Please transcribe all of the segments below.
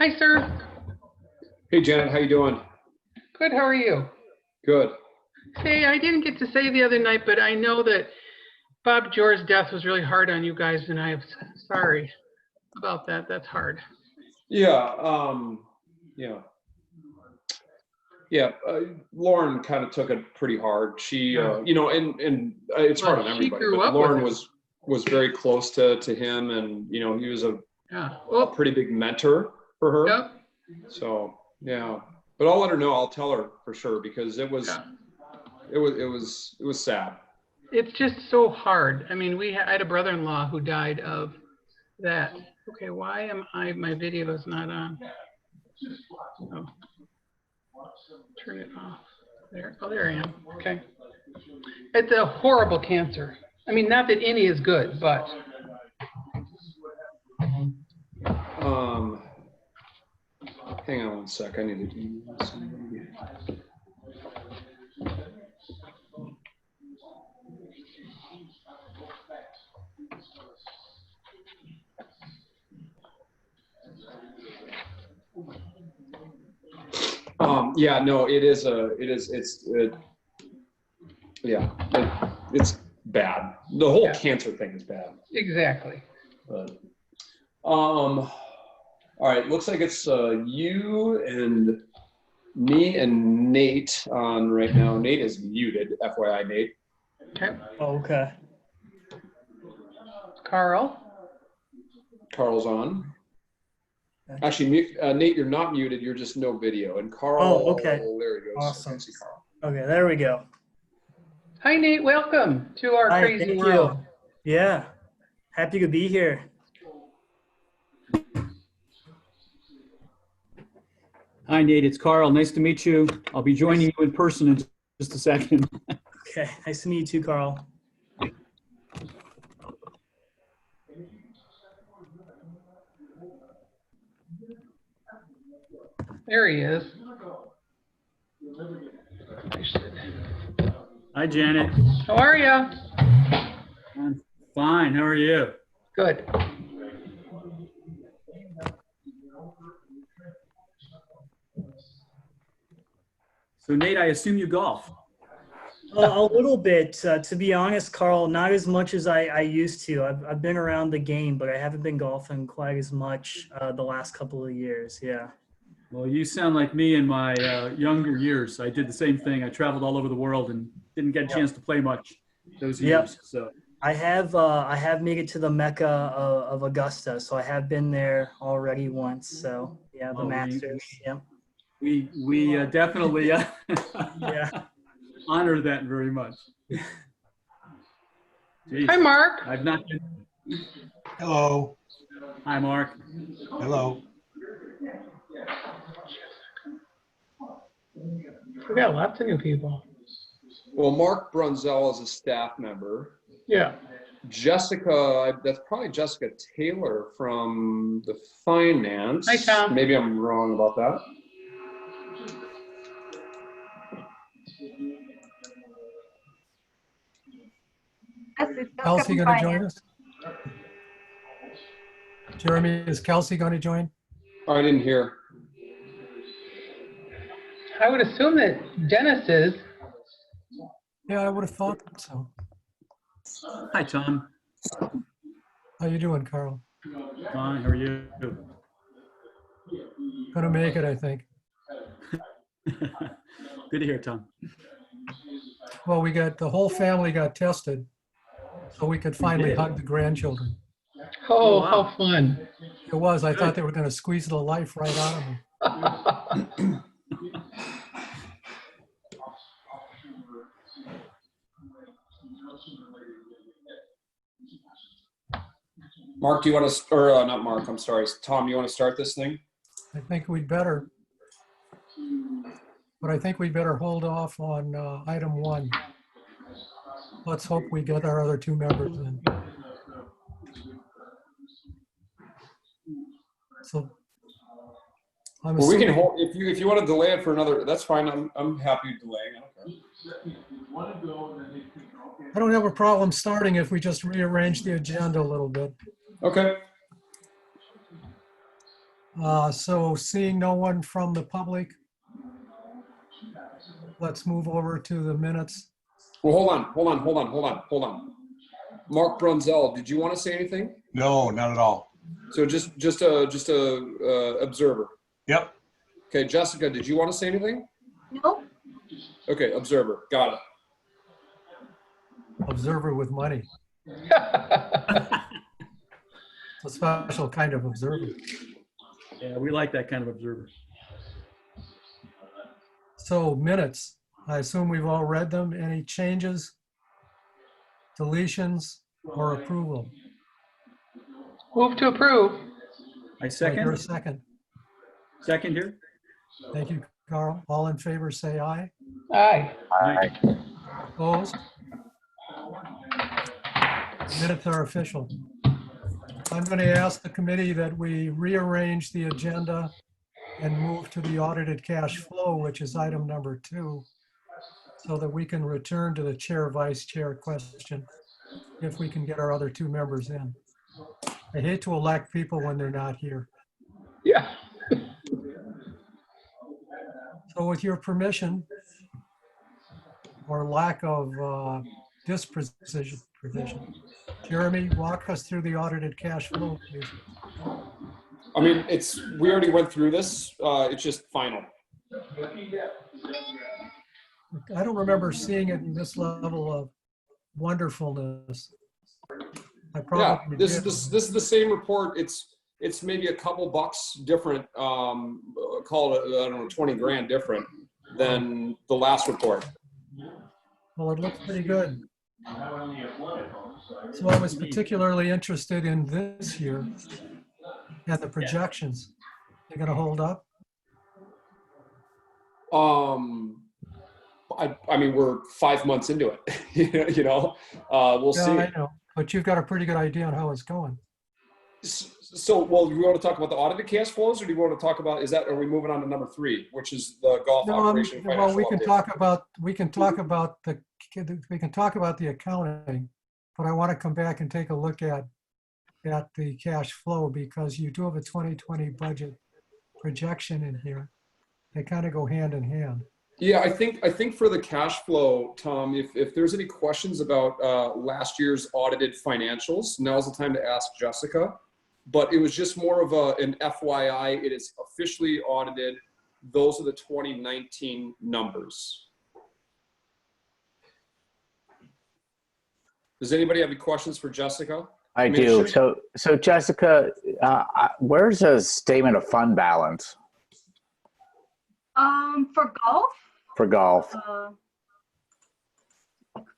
Hi, sir. Hey, Janet, how you doing? Good, how are you? Good. Hey, I didn't get to say the other night, but I know that Bob Jore's death was really hard on you guys, and I'm sorry about that. That's hard. Yeah, yeah. Yeah, Lauren kind of took it pretty hard. She, and it's hard on everybody, but Lauren was very close to him, and he was a pretty big mentor for her. Yep. So yeah, but I'll let her know. I'll tell her for sure because it was sad. It's just so hard. I mean, I had a brother-in-law who died of that. Okay, why am my video is not on? Oh. Turn it off. There. Oh, there I am. Okay. It's a horrible cancer. I mean, not that any is good, but. Hang on one sec. I need to email somebody. Yeah, no, it's bad. The whole cancer thing is bad. Exactly. But, all right, looks like it's you and me and Nate on right now. Nate is muted, FYI, Nate. Okay. Oh, okay. Carl's on. Actually, Nate, you're not muted. You're just no video. And Carl. Oh, okay. There he goes. Awesome. I see Carl. Okay, there we go. Hi, Nate. Welcome to our crazy thank world. You. Yeah. Happy to be here. Hi, Nate. It's Carl. Nice to meet you. I'll be joining you in person in just a second. Okay. Nice to meet you too, Carl. There he is. Hi, Janet. How are you? I'm fine. How are you? Good. So, Nate, I assume you golf. A little bit, to be honest, Carl. Not as much as I used to. I've been around the game, but I haven't been golfing quite as much the last couple of years. Yeah. Well, you sound like me in my younger years. I did the same thing. I traveled all over the world and didn't get a chance to play much those years. So I have made it to the Mecca of Augusta, so I have been there already once. So yeah, the Masters. We definitely honor that very much. Jeez. Hi, Mark. I've not been. Hello. Hi, Mark. Hello. We got lots of new people. Well, Mark Brunsell is a staff member. Yeah. Jessica, that's probably Jessica Taylor from the finance. Hi, Tom. Maybe I'm wrong about that. Kelsey going to join us? Jeremy, is Kelsey going to join? I didn't hear. I would assume that Dennis is. Yeah, I would have thought so. Hi, Tom. How you doing, Carl? Fine. How are you? Gonna make it, I think. Good to hear, Tom. Well, the whole family got tested, so we could finally hug the grandchildren. Oh, wow. How fun. It was. I thought they were going to squeeze the life right out of me. Mark, do you want to, or not Mark, I'm sorry. Tom, you want to start this thing? I think we'd better. But I think we better hold off on item 1. Let's hope we get our other 2 members in. So I'm well, we can assuming, hold if you want to delay it for another. That's fine. I'm happy delaying. Okay. I don't have a problem starting if we just rearrange the agenda a little bit. Okay. So seeing no one from the public, let's move over to the minutes. Well, hold on. Mark Brunsell, did you want to say anything? No, not at all. So just a observer. Yep. Okay, Jessica, did you want to say anything? No. Okay, observer, got it. Observer with money. It's a special kind of observer. Yeah, we like that kind of observer. So minutes, I assume we've all read them. Any changes, deletions, or approval? Move to approve. I Do I hear a second. second. Second here. Thank you, Carl. All in favor, say aye. Aye. Opposed? Minutes are official. I'm going to ask the committee that we rearrange the agenda and move to the audited cash flow, which is item number 2, so that we can return to the chair, vice chair question if we can get our other 2 members in. I hate to elect people when they're not here. Yeah. So with your permission, or lack of disposition, provision, Jeremy, walk us through the audited cash flow, please. I mean, we already went through this. It's just final. I don't remember seeing it in this level of wonderfulness. I Yeah, probably this did. is the same report. It's maybe a couple bucks different. Call it, I don't know, 20 grand different than the last report. Well, it looks pretty good. So I was particularly interested in this year and the projections. They're going to hold up? I mean, we're 5 months into it. We'll Yeah, see. I know, but you've got a pretty good idea on how it's going. So, well, do you want to talk about the audited cash flows, or do you want to talk about, are we moving on to number 3, which is the golf operation financial Well, we can update? talk about the accounting, but I want to come back and take a look at the cash flow, because you do have a 2020 budget projection in here. They kind of go hand in hand. Yeah, I think for the cash flow, Tom, if there's any questions about last year's audited financials, now's the time to ask Jessica. But it was just more of an FYI. It is officially audited. Those are the 2019 numbers. Does anybody have any questions for Jessica? I do. So Jessica, where's a statement of fund balance For golf. for golf?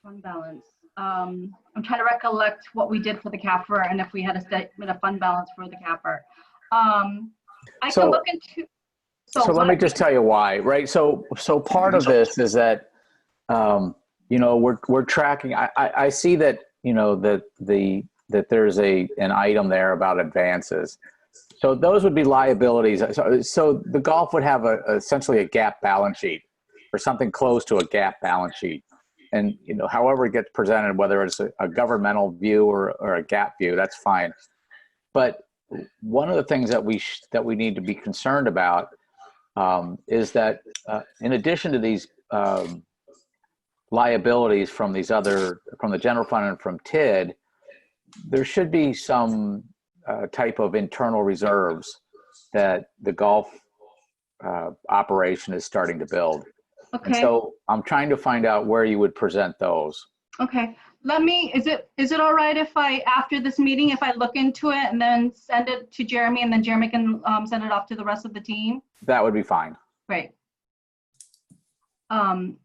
Fund balance. I'm trying to recollect what we did for the capper and if we had a statement of fund balance for the capper. I can look into. So let me just tell you why, right? So part of this is that, we're tracking. I see that, that there's an item there about advances. So those would be liabilities. So the golf would have essentially a GAAP balance sheet or something close to a GAAP balance sheet. And, however it gets presented, whether it's a governmental view or a GAAP view, that's fine. But one of the things that we need to be concerned about is that in addition to these liabilities from the general fund and from TID, there should be some type of internal reserves that the golf operation is starting to build. Okay. And so I'm trying to find out where you would present those. Okay. Is it all right if after this meeting, if I look into it and then send it to Jeremy, and then Jeremy can send it off to the rest of the team? That would be fine. Great.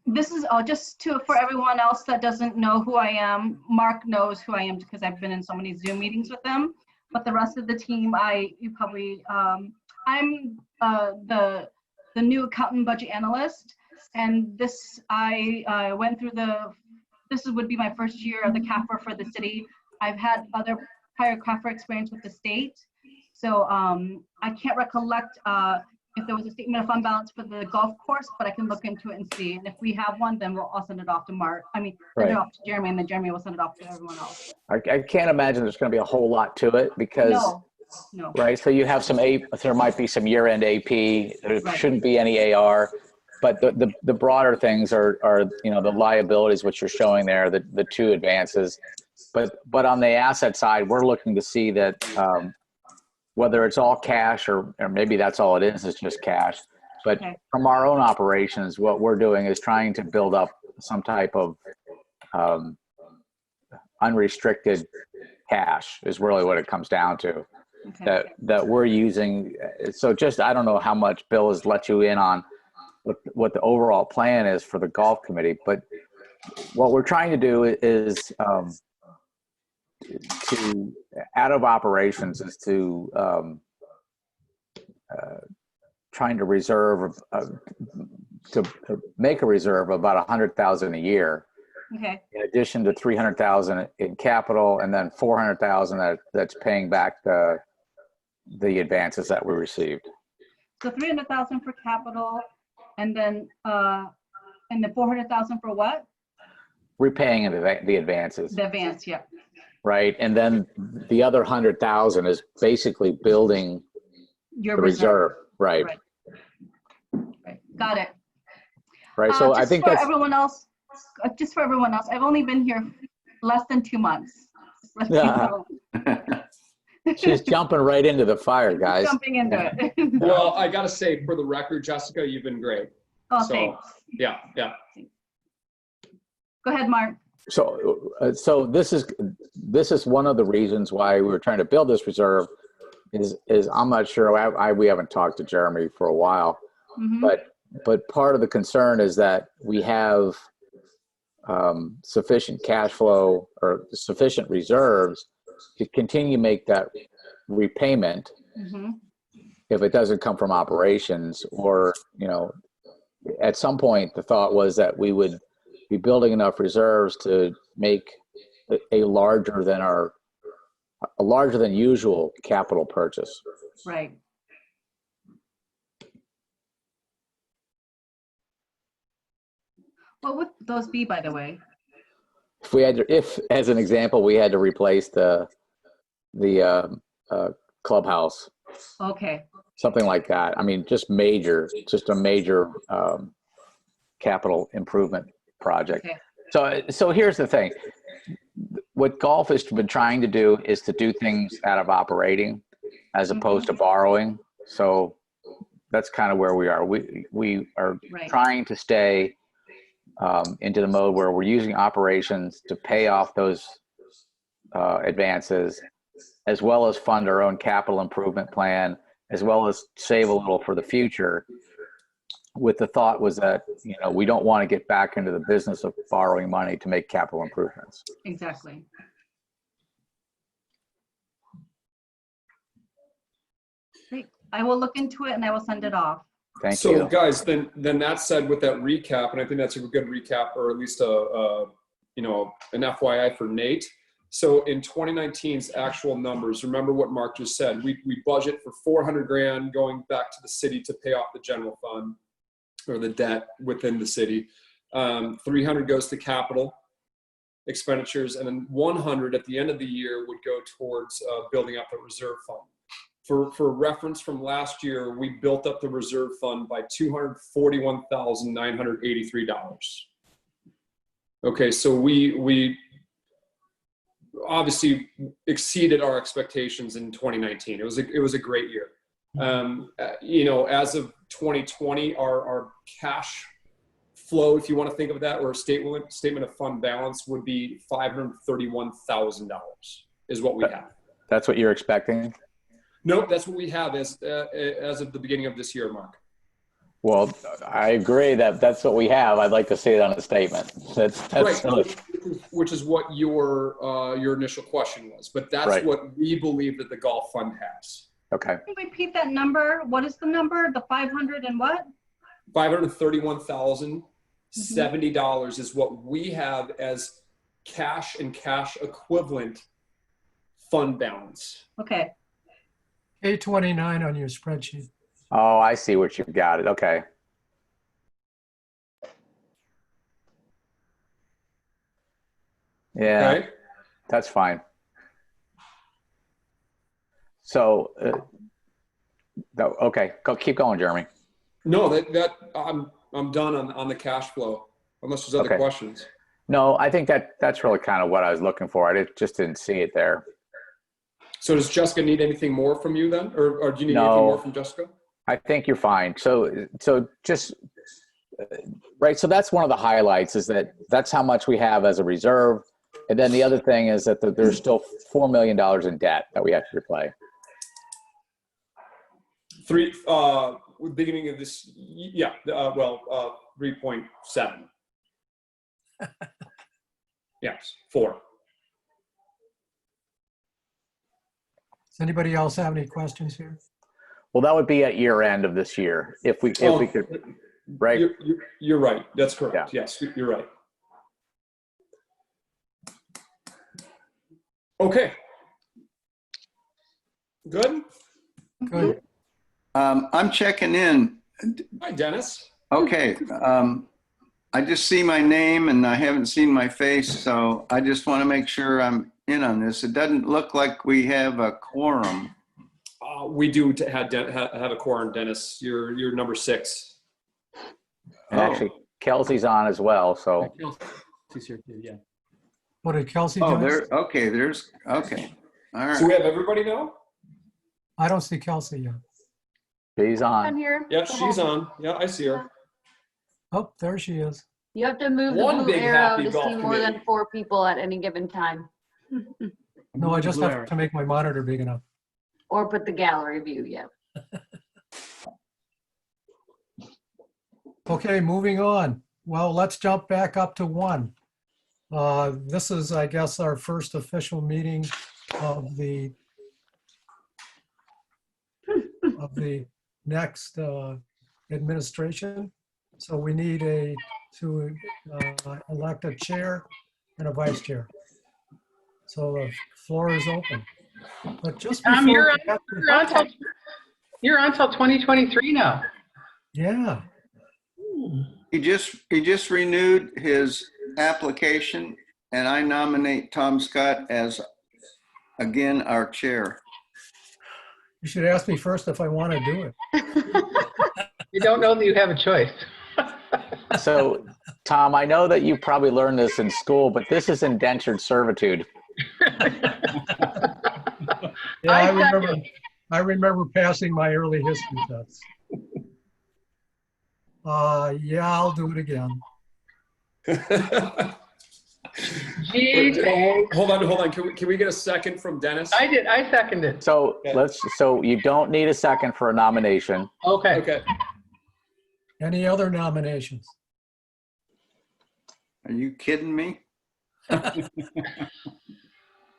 This is just for everyone else that doesn't know who I am. Mark knows who I am because I've been in so many Zoom meetings with them. But the rest of the team, I'm the new accountant budget analyst, and I went through this would be my first year of the CAFR for the city. I've had other prior CAFR experience with the state, so I can't recollect if there was a statement of fund balance for the golf course, but I can look into it and see. And if we have one, then I'll send it off to Mark. Send it off to Jeremy, and then Jeremy will send it off to everyone else. I can't imagine there's going to be a whole lot to it because No. Right. So you have some there might be some year-end AP. There Right. shouldn't be any AR, but the broader things are the liabilities which you're showing there, the two advances. But on the asset side, we're looking to see that whether it's all cash or maybe that's all it is, it's just cash. But Okay. from our own operations, what we're doing is trying to build up some type of unrestricted cash is really what it comes down to. Okay. That we're using. So just, I don't know how much Bill has let you in on what the overall plan is for the golf committee, but what we're trying to do is to out of operations is to trying to reserve to make a reserve of about 100,000 a year. Okay. In addition to 300,000 in capital, and then 400,000 that's paying back the advances that we received. So 300,000 for capital, and then 400,000 for what? Repaying the advances. The advance, yeah. Right, and then the other 100,000 is basically building Your the reserve. Right. Right. Got it. Right. So I think that's everyone else. Just for everyone else, I've only been here less than 2 months. She's jumping right into the fire, guys. Jumping into it. Well, I gotta say, for the record, Jessica, you've been great. Oh, So, thanks. yeah. Go ahead, Mark. So this is one of the reasons why we were trying to build this reserve. Is I'm not sure. We haven't talked to Jeremy for a while, Mm-hmm. but part of the concern is that we have sufficient cash flow or sufficient reserves to continue to make that repayment. Mm-hmm. If it doesn't come from operations, or at some point the thought was that we would be building enough reserves to make a larger than usual capital purchase. Right. What would those be, by the way? If as an example, we had to replace the clubhouse, Okay. something like that. I mean, just a major capital improvement project. Okay. So here's the thing. What golf has been trying to do is to do things out of operating as opposed to borrowing. So that's kind of where we are. We are Right. trying to stay into the mode where we're using operations to pay off those advances, as well as fund our own capital improvement plan, as well as save a little for the future. With the thought was that, we don't want to get back into the business of borrowing money to make capital improvements. Exactly. Great. I will look into it and I will send it off. Thank you. So guys, then that said, with that recap, and I think that's a good recap, or at least an FYI for Nate. So in 2019's actual numbers, remember what Mark just said. We budget for 400 grand going back to the city to pay off the general fund or the debt within the city. 300 goes to capital expenditures, and then 100 at the end of the year would go towards building up the reserve fund. For reference from last year, we built up the reserve fund by $241,983. Okay, so we obviously exceeded our expectations in 2019. It was a great year. As of 2020, our cash flow, if you want to think of that, or a statement of fund balance, would be $531,000 is what we have. That's what you're expecting? Nope, that's what we have as of the beginning of this year, Mark. Well, I agree that's what we have. I'd like to see it on a statement. That's right, which is what your initial question was, but that's right. What we believe that the golf fund has. Okay. Can you repeat that number? What is the number? The 500 and what? $531,070 is what we have as cash and cash equivalent fund balance. Okay. 829 on your spreadsheet. Oh, I see what you've got it. Okay. Yeah, okay. That's fine. So, okay, keep going, Jeremy. No, I'm done on the cash flow, unless there's other questions. No, I think that's really kind of what I was looking for. I just didn't see it there. So does Jessica need anything more from you then? Or do you need anything more from Jessica? I think you're fine. So just, right. So that's one of the highlights, is that's how much we have as a reserve. And then the other thing is that there's still $4 million in debt that we have to repay. Beginning of this, 3.7. Yes, 4. Does anybody else have any questions here? Well, that would be at year end of this year, if we could, right? You're right. That's correct. Yeah. Yes, you're right. Okay. Good. Good. I'm checking in. Hi, Dennis. Okay. I just see my name and I haven't seen my face, so I just want to make sure I'm in on this. It doesn't look like we have a quorum. We do have a quorum, Dennis. You're number 6. And actually, Kelsey's on as well. So Kelsey's here too, yeah. What did Kelsey do? Oh, okay. Okay. All right. So we have everybody now? I don't see Kelsey yet. she's on. On here. Yeah, she's on. Yeah, I see her. Oh, there she is. You have to move One the blue big arrow happy to golf see more committee. than 4 people at any given time. No, I just have to make my monitor big enough. Or put the gallery view, yeah. Okay, moving on. Well, let's jump back up to 1. This is, I guess, our first official meeting of the next administration. So we need to elect a chair and a vice chair. So the floor is open. But just before you're on till 2023 now. Yeah. He just renewed his application, and I nominate Tom Scott as, again, our chair. You should ask me first if I want to do it. You don't know that you have a choice. So, Tom, I know that you probably learned this in school, but this is indentured servitude. Yeah, I remember passing my early history tests. Yeah, I'll do it again. Hold on. Can we get a second from Dennis? I seconded. So so you don't need a second for a nomination. Okay. Any other nominations? Are you kidding me?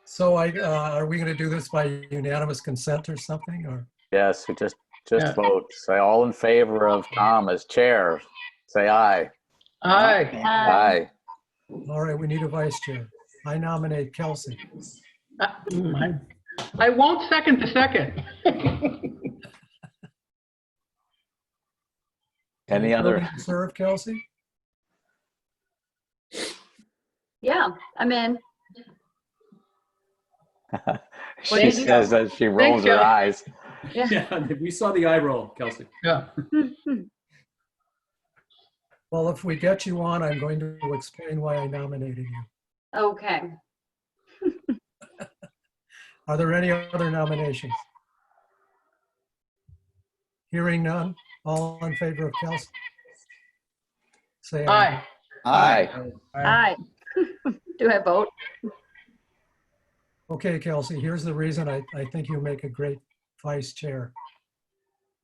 So are we going to do this by unanimous consent or something? Or Yes, we just vote. Say all in favor of Tom as chair. Say aye. Aye. Aye. all right, we need a vice chair. I nominate Kelsey. I won't second the second. Any other? Willing to serve, Kelsey? Yeah, I'm in. She says that she rolls her eyes. Yeah, we saw the eye roll, Kelsey. Yeah. Well, if we get you on, I'm going to explain why I nominated you. Okay. Are there any other nominations? Hearing none, all in favor of Kelsey? Say aye. Aye. Aye. Aye. Do I vote? Okay, Kelsey, here's the reason I think you make a great vice chair.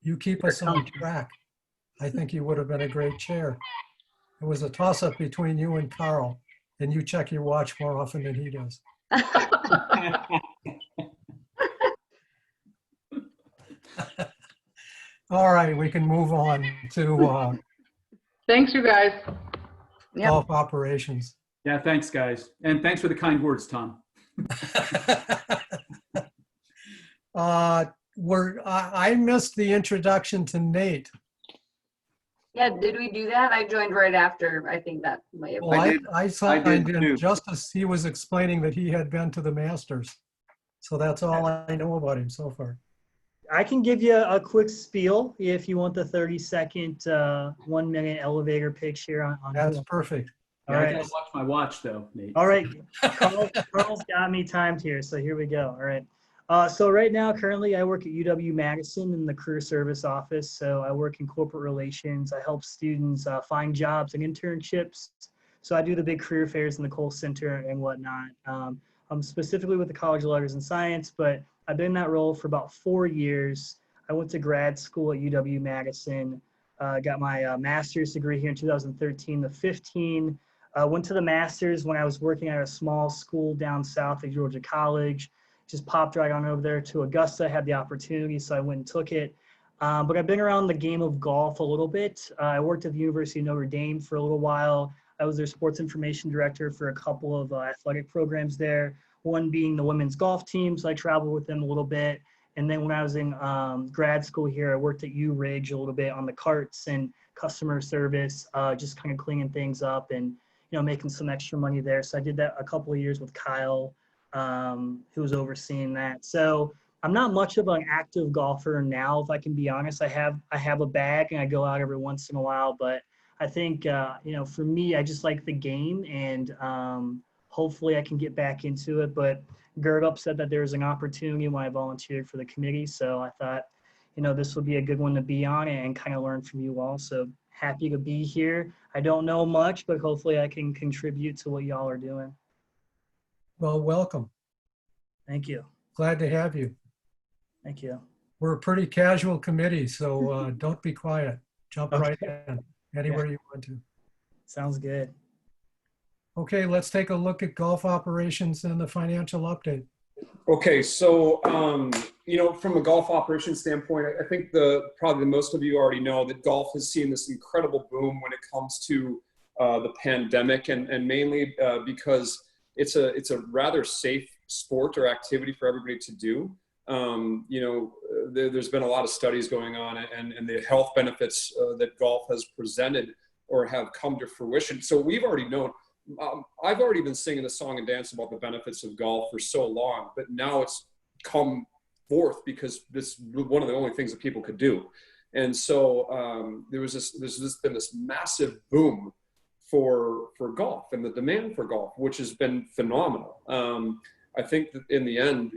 You keep us on track. I think you would have been a great chair. It was a toss-up between you and Carl, and you check your watch more often than he does. All right, we can move on to Thanks, you guys. Yep. golf operations. Yeah, thanks, guys. And thanks for the kind words, Tom. I missed the introduction to Nate. Yeah, did we do that? I joined right after. I think that may have. Well, I did- I signed did in too. just as he was explaining that he had been to the Masters. So that's all I know about him so far. I can give you a quick spiel if you want the 30-second, 1 minute elevator pitch here on That's who- perfect. All Yeah, I right. gotta watch my watch though, Nate. All right. Carl's got me timed here, so here we go. All right. So right now, currently, I work at UW-Madison in the career service office. So I work in corporate relations. I help students find jobs and internships. So I do the big career fairs in the Cole Center and whatnot. I'm specifically with the College of Letters and Science, but I've been in that role for about 4 years. I went to grad school at UW-Madison, got my master's degree here in 2013 to 15. Went to the master's when I was working at a small school down south at Georgia College. Just popped right on over there to Augusta, had the opportunity, so I went and took it. But I've been around the game of golf a little bit. I worked at the University of Notre Dame for a little while. I was their sports information director for a couple of athletic programs there, one being the women's golf team, so I traveled with them a little bit. And then when I was in grad school here, I worked at U-Ridge a little bit on the carts and customer service, just kind of cleaning things up and making some extra money there. So I did that a couple of years with Kyle, who was overseeing that. So I'm not much of an active golfer now, if I can be honest. I have a bag and I go out every once in a while, but I think, for me, I just like the game and hopefully I can get back into it. But Gertup said that there was an opportunity when I volunteered for the committee. So I thought, this would be a good one to be on and kind of learn from you all. So happy to be here. I don't know much, but hopefully I can contribute to what y'all are doing. Well, welcome. Thank you. Glad to have you. Thank you. We're a pretty casual committee, so don't be quiet. Jump right in anywhere you want to. Sounds good. Okay, let's take a look at golf operations and the financial update. Okay, so from a golf operations standpoint, I think probably most of you already know that golf has seen this incredible boom when it comes to the pandemic, and mainly because it's a rather safe sport or activity for everybody to do. There's been a lot of studies going on, and the health benefits that golf has presented or have come to fruition. So we've already known. I've already been singing the song and dance about the benefits of golf for so long, but now it's come forth because this is one of the only things that people could do. And so there's been this massive boom for golf and the demand for golf, which has been phenomenal. I think that in the end,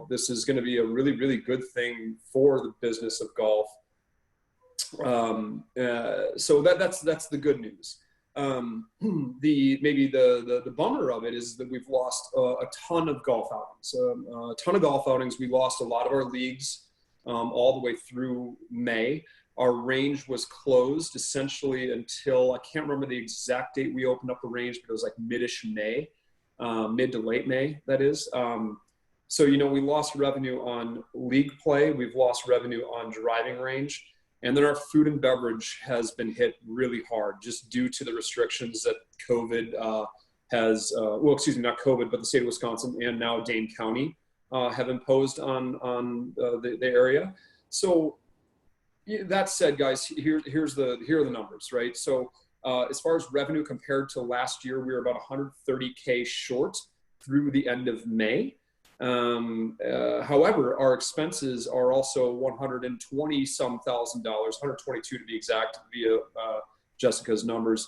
this is going to be a really, really good thing for the business of golf. So that's the good news. The bummer of it is that we've lost a ton of golf outings. We lost a lot of our leagues all the way through May. Our range was closed essentially until, I can't remember the exact date we opened up the range, but it was like mid-ish May, mid to late May, that is. So, we lost revenue on league play. We've lost revenue on driving range. And then our food and beverage has been hit really hard just due to the restrictions that COVID not COVID, but the state of Wisconsin and now Dane County have imposed on the area. So that said, guys, here are the numbers, right? So as far as revenue compared to last year, we were about $130K short through the end of May. However, our expenses are also $120-some thousand, 122 to be exact, via Jessica's numbers,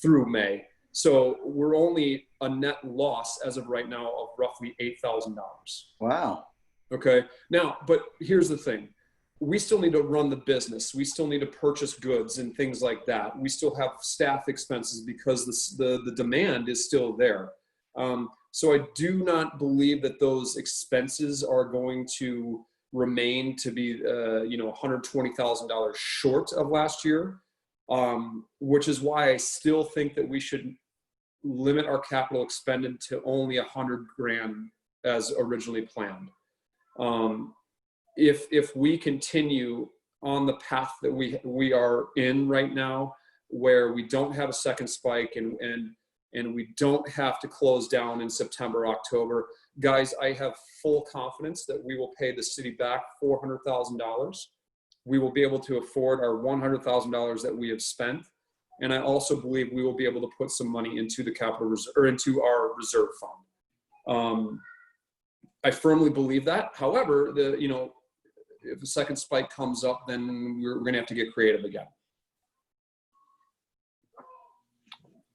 through May. So we're only a net loss as of right now of roughly $8,000. Wow. Okay. Now, but here's the thing. We still need to run the business. We still need to purchase goods and things like that. We still have staff expenses because the demand is still there. So I do not believe that those expenses are going to remain to be, $120,000 short of last year, which is why I still think that we should limit our capital expended to only $100,000 as originally planned. If we continue on the path that we are in right now, where we don't have a second spike and we don't have to close down in September, October, guys, I have full confidence that we will pay the city back $400,000. We will be able to afford our $100,000 that we have spent. And I also believe we will be able to put some money into the capital reserve, or into our reserve fund. I firmly believe that. However, if a second spike comes up, then we're going to have to get creative again.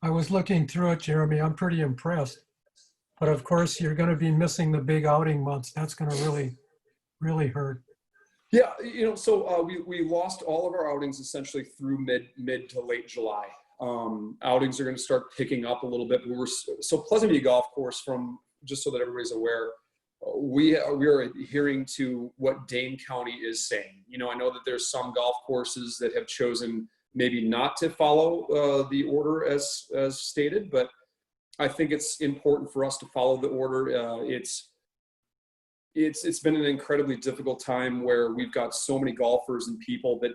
I was looking through it, Jeremy. I'm pretty impressed. But of course, you're going to be missing the big outing months. That's going to really, really hurt. Yeah, so we lost all of our outings essentially through mid to late July. Outings are going to start picking up a little bit. So Pleasant View Golf Course, just so that everybody's aware, we are adhering to what Dane County is saying. I know that there's some golf courses that have chosen maybe not to follow the order as stated, but I think it's important for us to follow the order. It's been an incredibly difficult time where we've got so many golfers and people that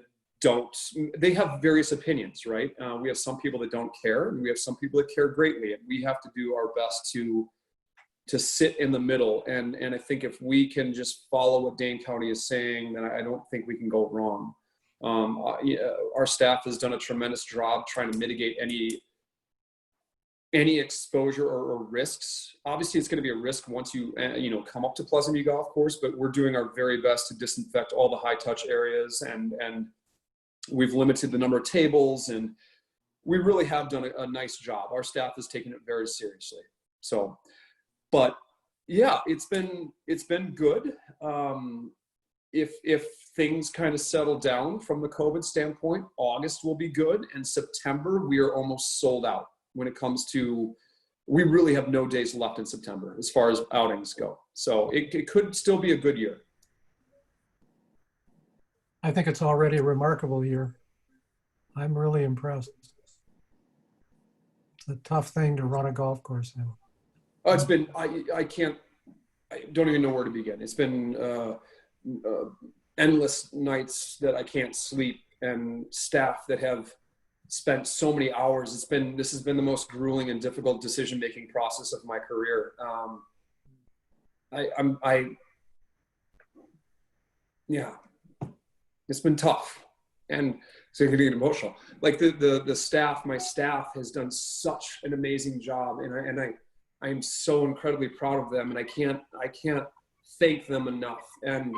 they have various opinions, right? We have some people that don't care, and we have some people that care greatly, and we have to do our best to sit in the middle. And I think if we can just follow what Dane County is saying, then I don't think we can go wrong. Our staff has done a tremendous job trying to mitigate any exposure or risks. Obviously, it's going to be a risk once you come up to Pleasant View Golf Course, but we're doing our very best to disinfect all the high touch areas, and we've limited the number of tables, and we really have done a nice job. Our staff has taken it very seriously. So, but yeah, it's been good. If things kind of settle down from the COVID standpoint, August will be good, and September we are almost sold out. When it comes to, we really have no days left in September as far as outings go. So it could still be a good year. I think it's already a remarkable year. I'm really impressed. It's a tough thing to run a golf course now. Oh, it's been, I don't even know where to begin. It's been endless nights that I can't sleep, and staff that have spent so many hours. This has been the most grueling and difficult decision-making process of my career. Yeah, it's been tough, and so you're gonna get emotional. Like the staff, my staff has done such an amazing job, and I am so incredibly proud of them, and I can't thank them enough. And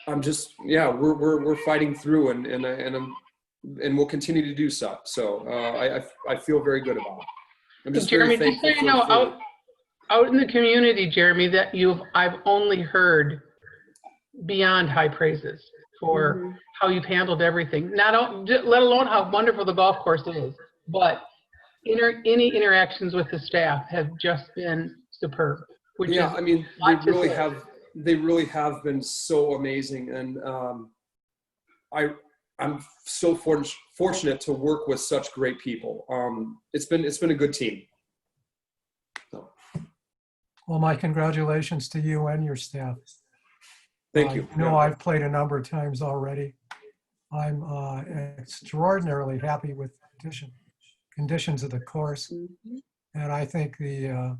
I'm just, we're fighting through, and we'll continue to do so. So I feel very good about it. I'm just Jeremy, very thankful. Just so you know, out in the community, Jeremy, that I've only heard beyond high praises for how you've handled everything. Let alone how wonderful the golf course is, but any interactions with the staff have just been superb. Yeah, I mean, they really have been so amazing, and I'm so fortunate to work with such great people. It's been a good team. So. Well, my congratulations to you and your staff. Thank you. I've played a number of times already. I'm extraordinarily happy with conditions of the course, and I think the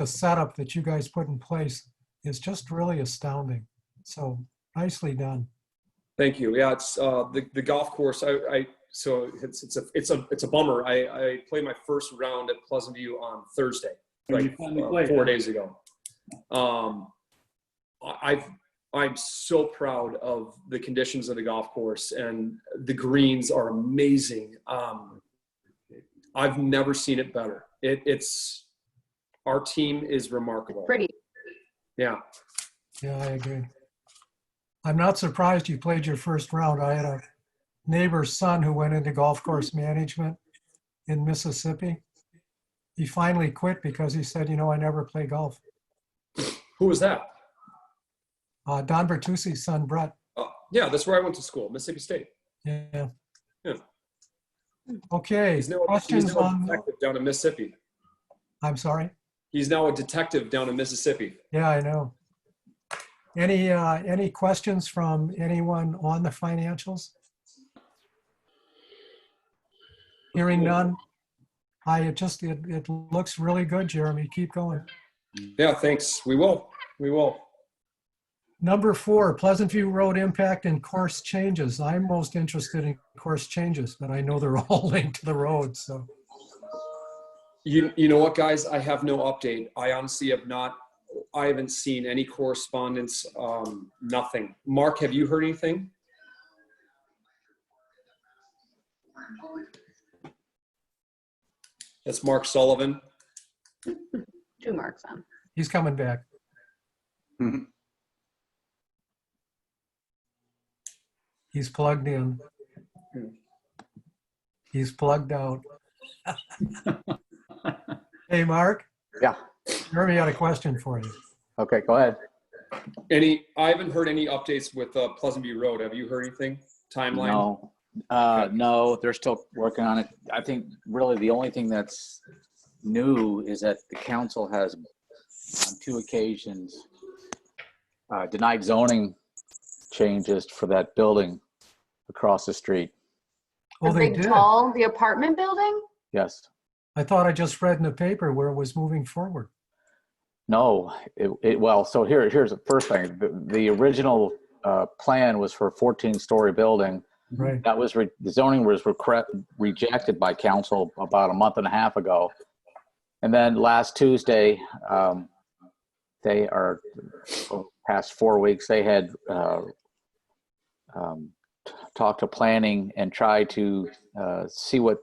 setup that you guys put in place is just really astounding. So nicely done. Thank you. Yeah, it's the golf course. So it's a bummer. I played my first round at Pleasant View on Thursday, like 4 days ago. I'm so proud of the conditions of the golf course, and the greens are amazing. I've never seen it better. Our team is remarkable. Pretty. Yeah. Yeah, I agree. I'm not surprised you played your first round. I had a neighbor's son who went into golf course management in Mississippi. He finally quit because he said, I never play golf. Who was that? Don Bertucci's son, Brett. Yeah, that's where I went to school, Mississippi State. Yeah. Yeah. Okay. He's now a detective down in Mississippi. I'm sorry? He's now a detective down in Mississippi. Yeah, I know. Any questions from anyone on the financials? Hearing none. It looks really good, Jeremy. Keep going. Yeah, thanks. We will. Number 4, Pleasant View Road impact and course changes. I'm most interested in course changes, but I know they're all linked to the road. So You know what, guys? I have no update. I honestly I haven't seen any correspondence, nothing. Mark, have you heard anything? That's Mark Sullivan. 2 marks on. He's coming back. Mhm. He's plugged in. He's plugged out. Hey, Mark, Yeah. Jeremy had a question for you. Okay, go ahead. I haven't heard any updates with Pleasant View Road. Have you heard anything? Timeline? No, no, they're still working on it. I think really the only thing that's new is that the council has on 2 occasions denied zoning changes for that building across the street. Oh, The they big did. tall, the apartment building? Yes. I thought I just read in the paper where it was moving forward. No, well, so here's the first thing. The original plan was for a 14-story building. Right. That was the zoning was rejected by council about a month and a half ago. And then last Tuesday, they are past 4 weeks, they had talked to planning and tried to see what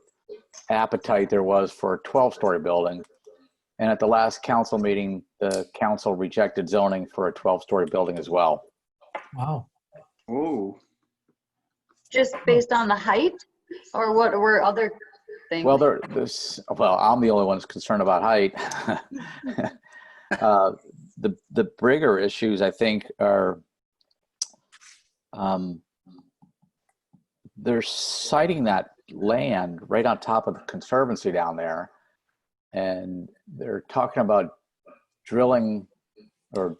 appetite there was for a 12-story building. And at the last council meeting, the council rejected zoning for a 12-story building as well. Wow. Oh, Just based on the height? Or what were other things? Well, I'm the only one who's concerned about height. The bigger issues, I think, are they're citing that land right on top of the conservancy down there, and they're talking about drilling or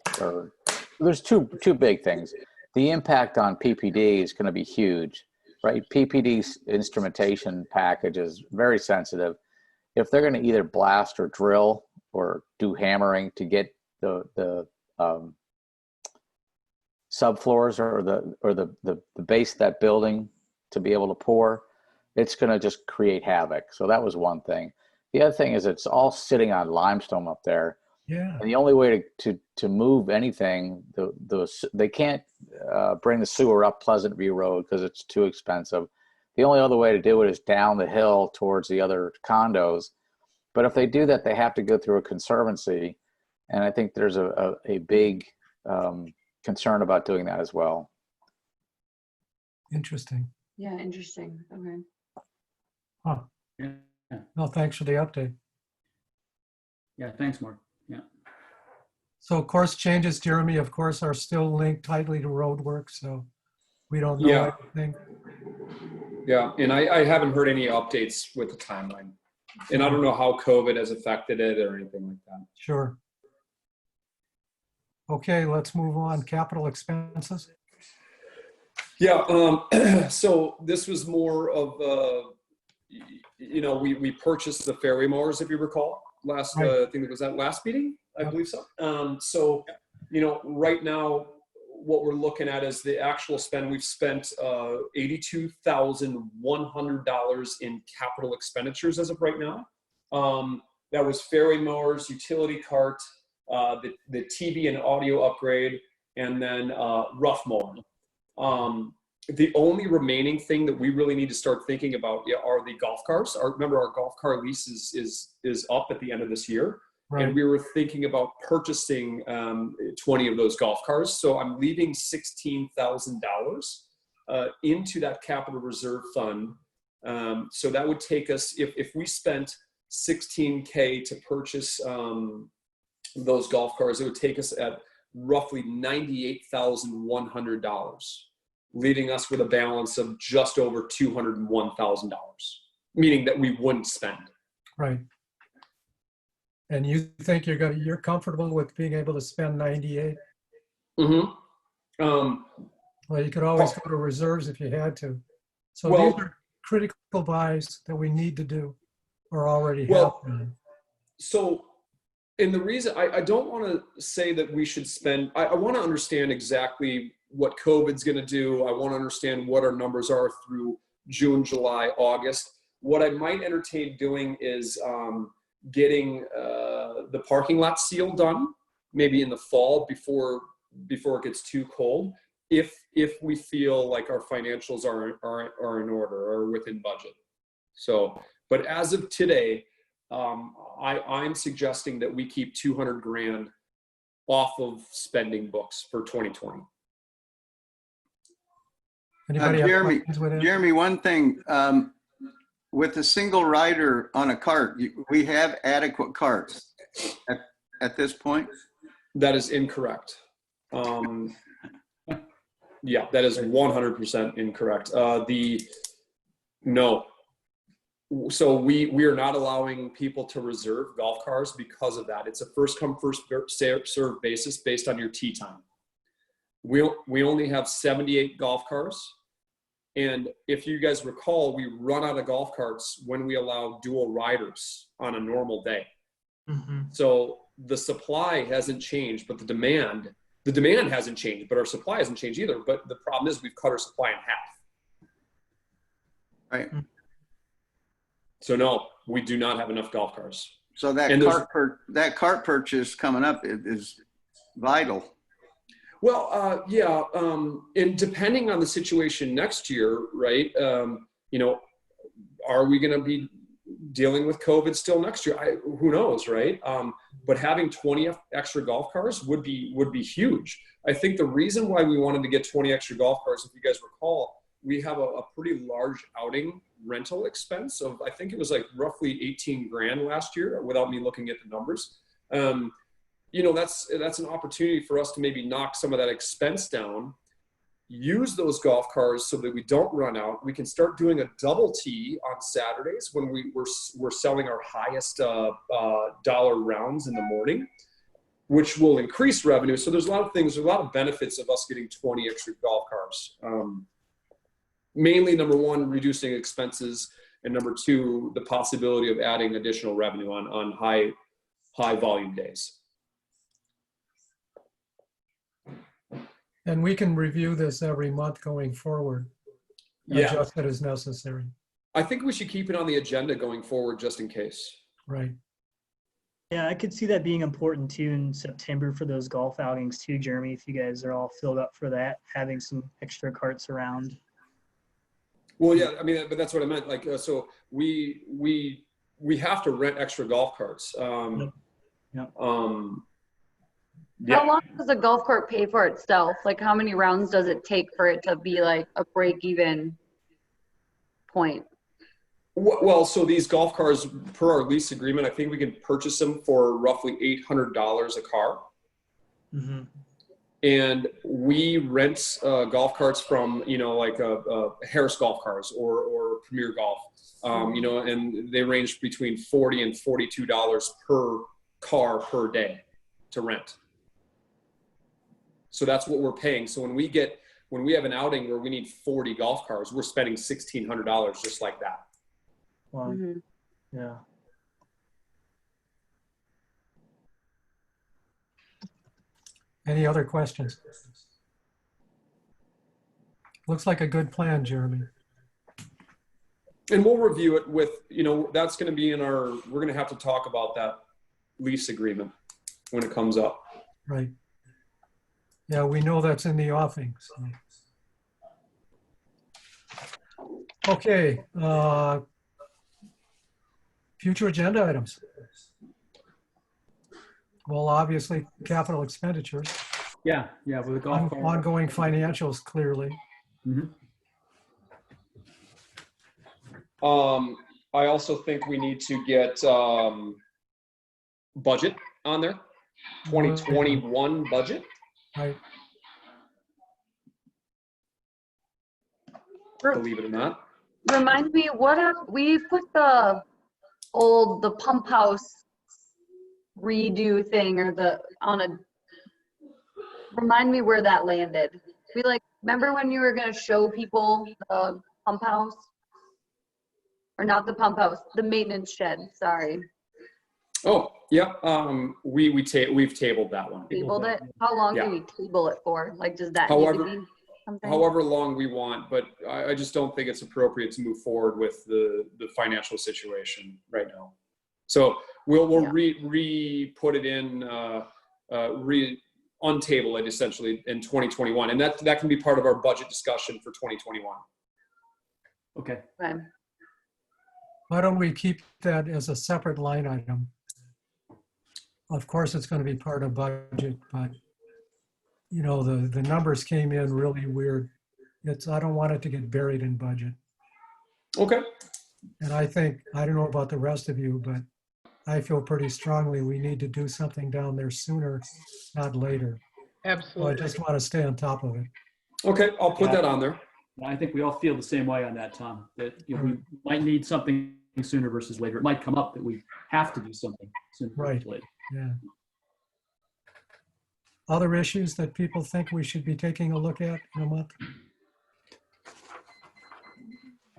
there's two big things. The impact on PPD is going to be huge, right? PPD's instrumentation package is very sensitive. If they're going to either blast or drill or do hammering to get the subfloors or the base of that building to be able to pour, it's going to just create havoc. So that was one thing. The other thing is it's all sitting on limestone up there. Yeah. And the only way to move anything, they can't bring the sewer up Pleasant View Road because it's too expensive. The only other way to do it is down the hill towards the other condos. But if they do that, they have to go through a conservancy. And I think there's a big concern about doing that as well. Interesting. Yeah, interesting. Okay. Huh. Yeah. No, thanks for the update. Yeah, thanks, Mark. Yeah. So course changes, Jeremy, of course, are still linked tightly to road work, so we don't know Yeah. anything. Yeah, and I haven't heard any updates with the timeline. And I don't know how COVID has affected it or anything like that. Sure. Okay, let's move on. Capital expenses. Yeah, so this was more of, we purchased the fairway mowers, if you recall, last, Right. I think it was that last meeting, I believe so. So, right now, what we're looking at is the actual spend. We've spent $82,100 in capital expenditures as of right now. That was fairway mowers, utility cart, the TV and audio upgrade, and then rough mowing. The only remaining thing that we really need to start thinking about are the golf cars. Remember, our golf car lease is up at the end of this year. Right. And we were thinking about purchasing 20 of those golf cars. So I'm leaving $16,000 into that capital reserve fund. So that would take us, if we spent $16K to purchase those golf cars, it would take us at roughly $98,100, leaving us with a balance of just over $201,000, meaning that we wouldn't spend. Right. And you think you're comfortable with being able to spend 98? Mm-hmm. Well, you could always go to reserves if you had to. So Well, these are critical buys that we need to do or already have Well, done. So, and the reason I don't want to say that we should spend, I want to understand exactly what COVID's going to do. I want to understand what our numbers are through June, July, August. What I might entertain doing is getting the parking lot seal done, maybe in the fall before it gets too cold, if we feel like our financials are in order or within budget. So, but as of today, I'm suggesting that we keep 200 grand off of spending books for 2020. Anybody have questions with it? Jeremy, one thing, with a single rider on a cart, we have adequate carts at this point? That is incorrect. Yeah, that is 100% incorrect. No. So we are not allowing people to reserve golf cars because of that. It's a first come, first serve basis based on your tee time. We only have 78 golf cars. And if you guys recall, we run out of golf carts when we allow dual riders on a normal day. Mm-hmm. So the supply hasn't changed, but the demand hasn't changed, but our supply hasn't changed either. But the problem is we've cut our supply in half. Right. So no, we do not have enough golf cars. So that cart purchase coming up is vital. Well, yeah, and depending on the situation next year, right? You know, are we going to be dealing with COVID still next year? Who knows, right? But having 20 extra golf cars would be huge. I think the reason why we wanted to get 20 extra golf cars, if you guys recall, we have a pretty large outing rental expense of, I think it was like roughly 18 grand last year, without me looking at the numbers. You know, that's an opportunity for us to maybe knock some of that expense down, use those golf cars so that we don't run out. We can start doing a double tee on Saturdays when we're selling our highest dollar rounds in the morning, which will increase revenue. So there's a lot of benefits of us getting 20 extra golf cars. Mainly, number one, reducing expenses, and number two, the possibility of adding additional revenue on high volume days. And we can review this every month going forward. Yeah. Adjust it as necessary. I think we should keep it on the agenda going forward just in case. Right. Yeah, I could see that being important too in September for those golf outings too, Jeremy, if you guys are all filled up for that, having some extra carts around. Well, yeah, I mean, but that's what I meant. Like, so we have to rent extra golf carts. Yep. Yeah. How long does a golf cart pay for itself? Like, how many rounds does it take for it to be like a break-even point? Well, so these golf cars, per our lease agreement, I think we can purchase them for roughly $800 a car. Mm-hmm. And we rent golf carts from, you know, like Harris Golf Cars or Premier Golf, you know, and they range between $40 and $42 per car per day to rent. So that's what we're paying. So when we have an outing where we need 40 golf cars, we're spending $1,600 just like that. Wow. Mm-hmm. Yeah. Any other questions? Looks like a good plan, Jeremy. And we'll review it with, you know, that's going to be we're going to have to talk about that lease agreement when it comes up. Right. Yeah, we know that's in the offing. So. Okay. Future agenda items. Well, obviously, capital expenditures. Yeah, with the golf cart. Ongoing financials, clearly. Mm-hmm. I also think we need to get budget on there, 2021 budget. Right. Believe it or not. Remind me, we put the pump house redo thing remind me where that landed. Remember when you were going to show people the pump house? Or not the pump house, the maintenance shed, sorry. Oh, yeah, we've tabled that one. Tabled it? How long do we table it for? Like, does that need to be something? However long we want, but I just don't think it's appropriate to move forward with the financial situation right now. So we'll Yeah. put it in, untable it essentially in 2021. And that can be part of our budget discussion for 2021. Okay. Okay. Why don't we keep that as a separate line item? Of course, it's going to be part of budget, but you know, the numbers came in really weird. I don't want it to get buried in budget. Okay. And I think, I don't know about the rest of you, but I feel pretty strongly we need to do something down there sooner, not later. So I Absolutely. just want to stay on top of it. Okay, I'll put that on there. I think we all feel the same way on that, Tom, that we might need something sooner versus later. It might come up that we have to do something sooner versus later. Yeah. Other issues that people think we should be taking a look at in a month?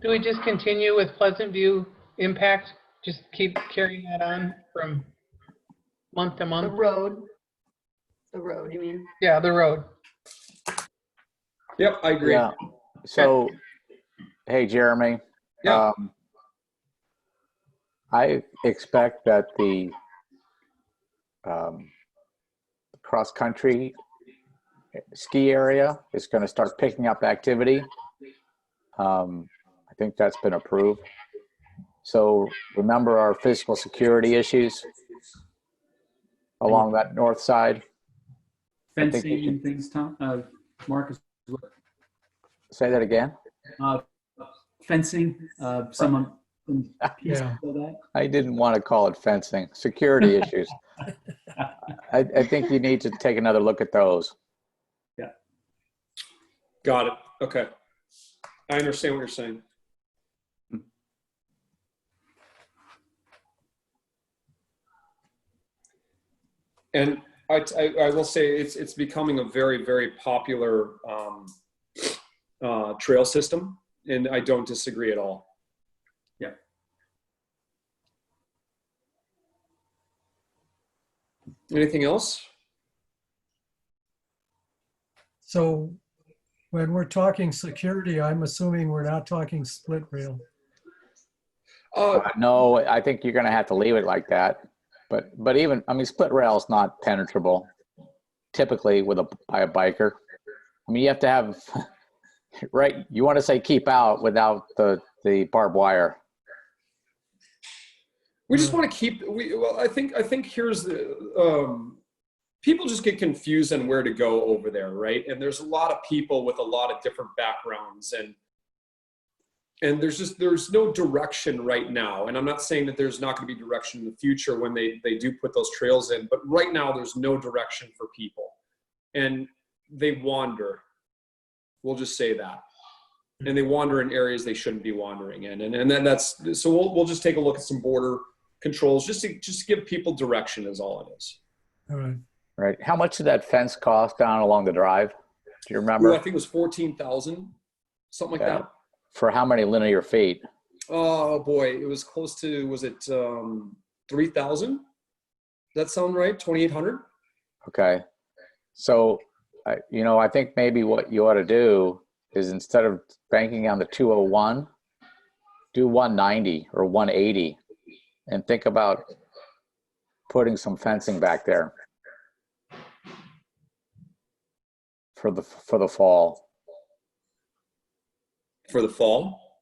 Do we just continue with Pleasant View impact? Just keep carrying that on from month to The month? road, you mean? Yeah, the road. Yep, I agree. Yeah. So, hey, Jeremy. Yeah. I expect that the cross-country ski area is going to start picking up activity. I think that's been approved. So remember our physical security issues along that north side? Fencing and things, Tom, Marcus. Say that again? Fencing, someone. Yeah. I didn't want to call it fencing. Security issues. I think you need to take another look at those. Yeah. Got it. Okay. I understand what you're saying. And I will say it's becoming a very, very popular trail system, and I don't disagree at all. Yeah. Anything else? So when we're talking security, I'm assuming we're not talking split rail. No, I think you're going to have to leave it like that. But even, I mean, split rail is not penetrable typically by a biker. I mean, you have to have, right, you want to say keep out without the barbed wire. We just want to keep, well, I think here's the, people just get confused on where to go over there, right? And there's a lot of people with a lot of different backgrounds, and there's no direction right now. And I'm not saying that there's not going to be direction in the future when they do put those trails in, but right now there's no direction for people, and they wander. We'll just say that. And they wander in areas they shouldn't be wandering in. And then so we'll just take a look at some border controls just to give people direction is all it is. All right. Right. How much did that fence cost down along the drive? Do you remember? Ooh, I think it was 14,000, something like that. For how many linear feet? Oh boy, it was close to, was it 3,000? Does that sound right? 2,800? Okay. So, I think maybe what you ought to do is instead of banking on the 201, do 190 or 180 and think about putting some fencing back there for the fall. For the fall?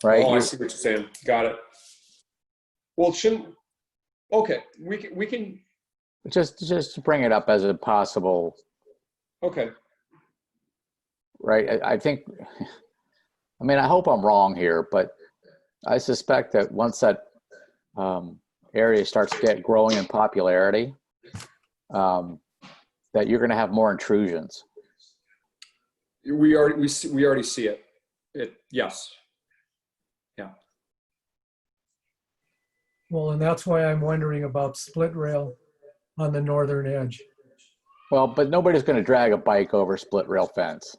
Right. Oh, I see what you're saying. Got it. Well, it shouldn't. Okay, we can. Just bring it up as a possible. Okay. Right. I think. I mean, I hope I'm wrong here, but I suspect that once that area starts growing in popularity, that you're going to have more intrusions. We already see it. Yes. Yeah. Well, and that's why I'm wondering about split rail on the northern edge. Well, but nobody's going to drag a bike over split rail fence.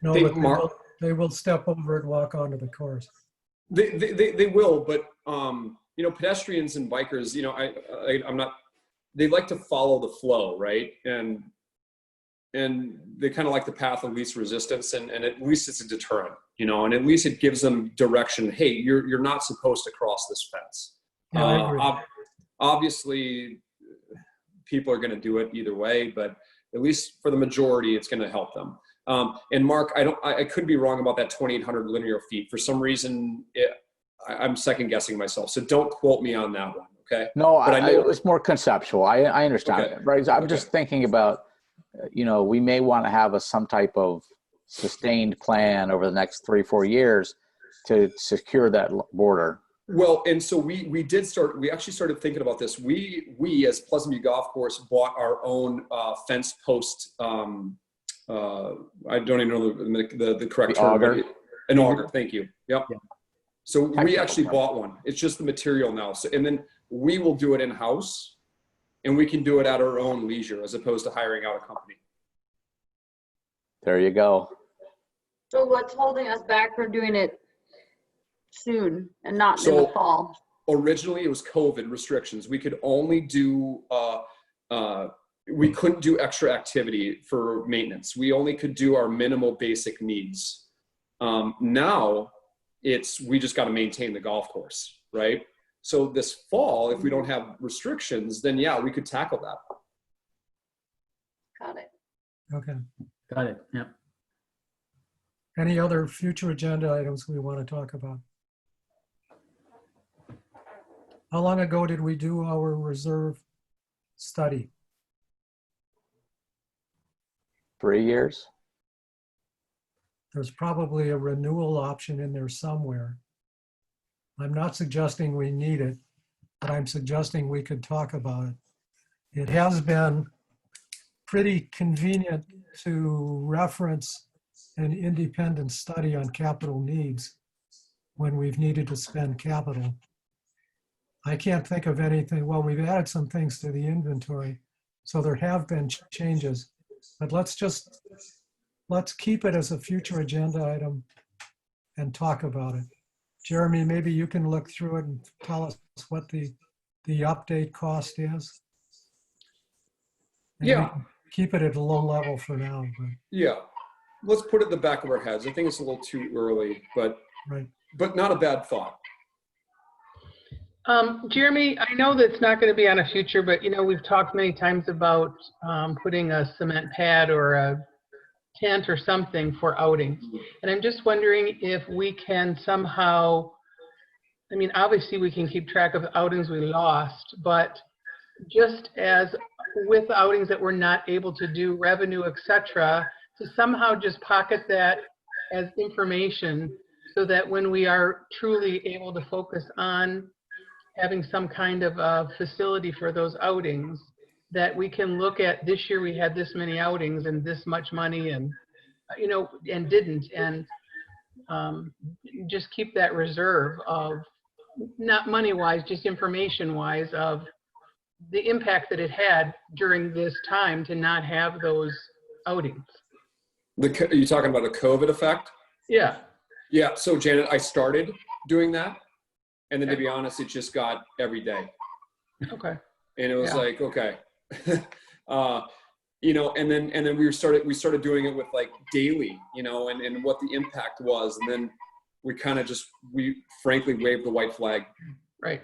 No, but they will step over it, walk onto the course. They will, but pedestrians and bikers, I'm not. They like to follow the flow, right? And they kind of like the path of least resistance, and at least it's a deterrent, you know, and at least it gives them direction. Hey, you're not supposed to cross this fence. Yeah, I agree. Obviously, people are going to do it either way, but at least for the majority, it's going to help them. And Mark, I could be wrong about that 2,800 linear feet. For some reason, I'm second guessing myself. So don't quote me on that one. Okay. No, but I know it was more conceptual. I understand okay. it, right? I'm just thinking about, you know, we may want to have some type of sustained plan over the next 3-4 years to secure that border. Well, and so we actually started thinking about this. We as Pleasant View Golf Course bought our own fence post. I don't even know the correct term. Auger. An auger. Thank you. Yep. Yeah. So we actually term. bought one. It's just the material now. So, and then we will do it in house, and we can do it at our own leisure as opposed to hiring out a company. There you go. So what's holding us back from doing it soon and not in the fall? Originally, it was COVID restrictions. We could only do we couldn't do extra activity for maintenance. We only could do our minimal basic needs. Now we just got to maintain the golf course, right? So this fall, if we don't have restrictions, then yeah, we could tackle that. Got it. Okay. Got it. Yeah. Any other future agenda items we want to talk about? How long ago did we do our reserve study? 3 years. There's probably a renewal option in there somewhere. I'm not suggesting we need it, but I'm suggesting we could talk about it. It has been pretty convenient to reference an independent study on capital needs when we've needed to spend capital. I can't think of anything. Well, we've added some things to the inventory, so there have been changes. But let's keep it as a future agenda item and talk about it. Jeremy, maybe you can look through it and tell us what the update cost is. And yeah. Keep it at a low level for now. But. Yeah. Let's put it in the back of our heads. I think it's a little too early, but not a bad thought. Jeremy, I know that's not going to be on a future, but you know, we've talked many times about putting a cement pad or a tent or something for outings. And I'm just wondering if we can somehow, I mean, obviously we can keep track of outings we lost, but just as with outings that we're not able to do, revenue, etc., to somehow just pocket that as information so that when we are truly able to focus on having some kind of a facility for those outings, that we can look at this year we had this many outings and this much money and, you know, and didn't, and just keep that reserve of, not money-wise, just information-wise, of the impact that it had during this time to not have those outings. Are you talking about a COVID effect? Yeah. Yeah. So Janet, I started doing that, and then to be honest, it just got every day. Okay. And it was like, okay, you know, and then we started doing it with like daily, you know, and what the impact was, and then we kind of we frankly waved the white flag. Right.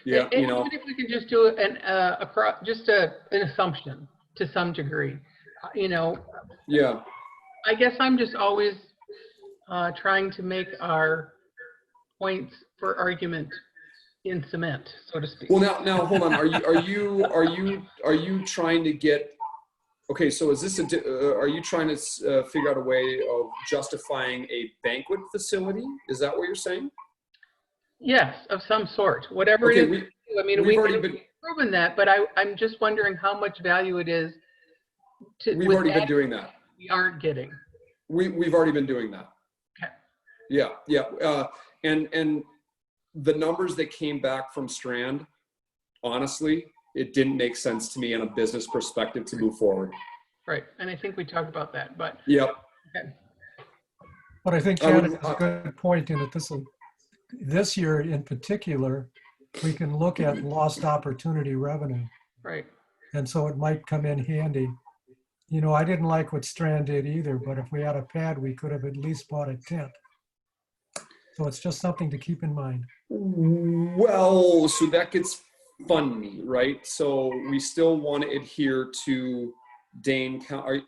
Yeah. And you know, even if we can just do an assumption to some degree, you know. Yeah. I guess I'm just always trying to make our points for argument in cement, so to speak. Well, now hold on. Are you trying to get? Okay, so is this are you trying to figure out a way of justifying a banquet facility? Is that what you're saying? Yes, of some sort. Whatever okay, it is. I mean, we've already proven that, but I'm just wondering how much value it is. We've already been doing that. We aren't getting. We've already been doing that. Okay. Yeah. And the numbers that came back from Strand, honestly, it didn't make sense to me on a business perspective to move forward. Right. And I think we talked about that, but. Yep. Okay. But I think Janet has a good point in that this year in particular, we can look at lost opportunity revenue. Right. And so it might come in handy You know, I didn't like what Strand did either, but if we had a pad, we could have at least bought a tent. So it's just something to keep in mind. Well, so that gets funny, right? So we still want to adhere to Dane County.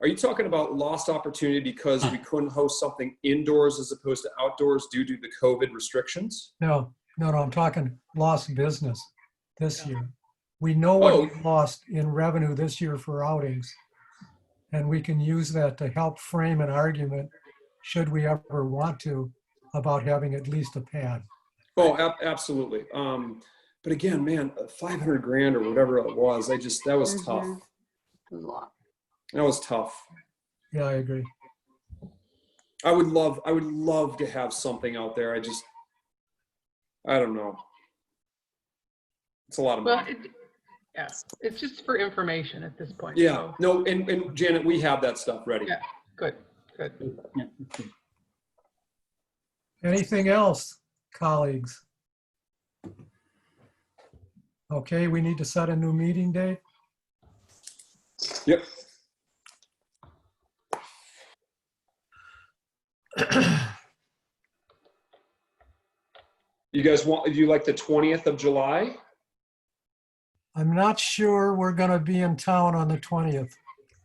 Are you talking about lost opportunity because we couldn't host something indoors as opposed to outdoors due to the COVID restrictions? No, I'm talking lost business this year. We know what we lost in revenue this year for outings, and we can use that to help frame an argument, should we ever want to, about having at least a pad. Oh, absolutely. But again, man, 500 grand or whatever it was, that was tough. That was tough. Yeah, I agree. I would love to have something out there. I don't know. It's a lot of money. Yeah, it's just for information at this point. Yeah, so. no, and Janet, we have that stuff ready. Yeah, good. Yeah. Anything else, colleagues? Okay, we need to set a new meeting date. Yep. You guys do you like the 20th of July? I'm not sure we're going to be in town on the 20th.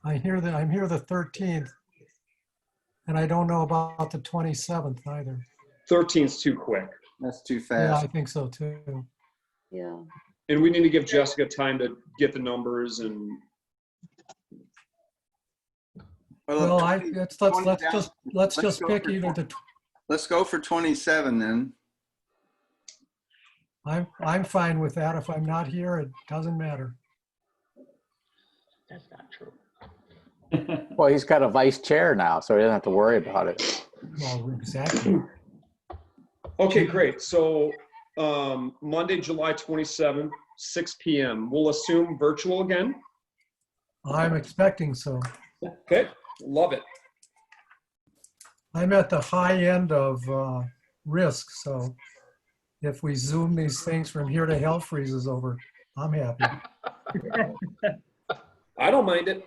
I'm here the 13th, and I don't know about the 27th either. 13th's too quick. That's too Yeah, fast. I think so too. Yeah. And we need to give Jessica time to get the numbers and. Well, let's just go pick for either Let's go for 27 then. I'm fine with that. If I'm not here, it doesn't matter. That's not true. Well, he's got a vice chair now, so he doesn't have to worry about it. Well, exactly. Okay, great. So Monday, July 27th, 6 p.m. We'll assume virtual again. I'm expecting so. Okay, love it. I'm at the high end of risk, so if we Zoom these things from here to hell freezes over, I'm happy. I don't mind it.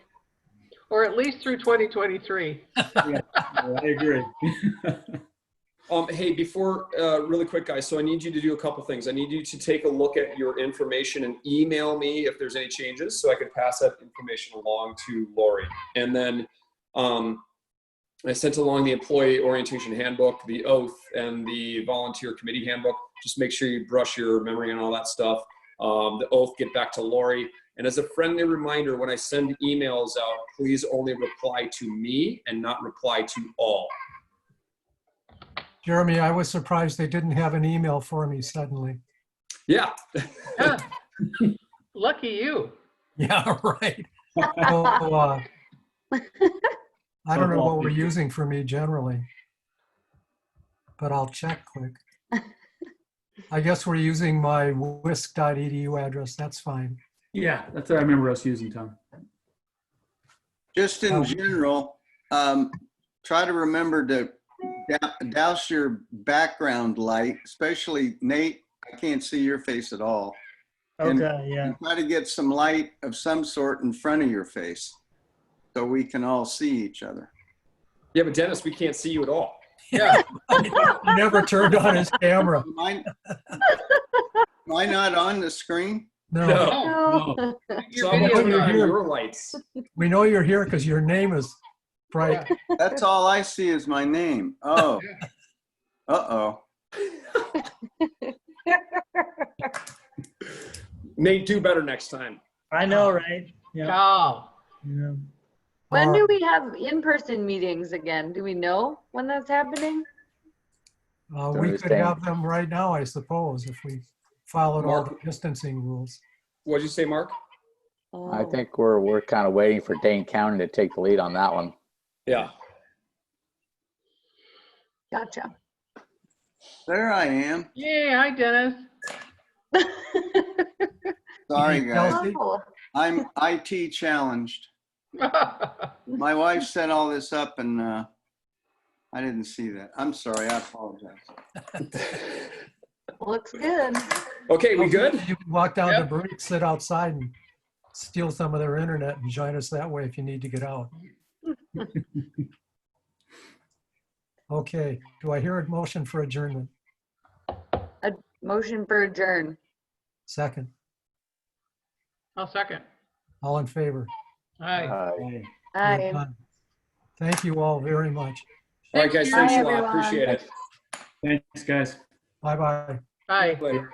Or at least through 2023. Yeah, I agree. Hey, before, really quick, guys, so I need you to do a couple things. I need you to take a look at your information and email me if there's any changes so I can pass that information along to Lori. And then I sent along the employee orientation handbook, the oath, and the volunteer committee handbook. Just make sure you brush your memory and all that stuff. The oath, get back to Lori. And as a friendly reminder, when I send emails out, please only reply to me and not reply to all. Jeremy, I was surprised they didn't have an email for me suddenly. Yeah. Yeah. Lucky you. Yeah, right. So, I don't know what we're using for me generally, but I'll check quick. I guess we're using my wisc.edu address. That's fine. Yeah, that's what I remember us using, Tom. Just in general, try to remember to douse your background light, especially Nate. I can't see your face at all. Okay, yeah. And try to get some light of some sort in front of your face so we can all see each other. Yeah, but Dennis, we can't see you at all. Yeah. He never turned on his camera. Am I not on the screen? No. No. Someone turn on your lights. We know you're here because your name is bright. That's all I see is my name. Oh. Uh-oh. Nate, do better next time. I know, right? Yeah. Oh. Yeah. When do we have in-person meetings again? Do we know when that's happening? We could have them right now, I suppose, if we followed all the distancing rules. What'd you say, Mark? I think we're kind of waiting for Dane County to take the lead on that one. Yeah. Gotcha. There I am. Yeah, hi, Dennis. Sorry, guys. Oh. I'm IT challenged. My wife set all this up and I didn't see that. I'm sorry. I apologize. Looks good. Okay, we good? You can walk down to break, sit outside and steal some of their internet and join us that way if you need to get out. Okay, do I hear a motion for adjournment? A motion for adjourn. Second. I'll second. All in favor? Aye. We're Aye. done. Thank you all very much. All right, guys, Thank thanks you. a lot. Bye, everyone. Appreciate it. Thanks, guys. Bye-bye. Bye. Later.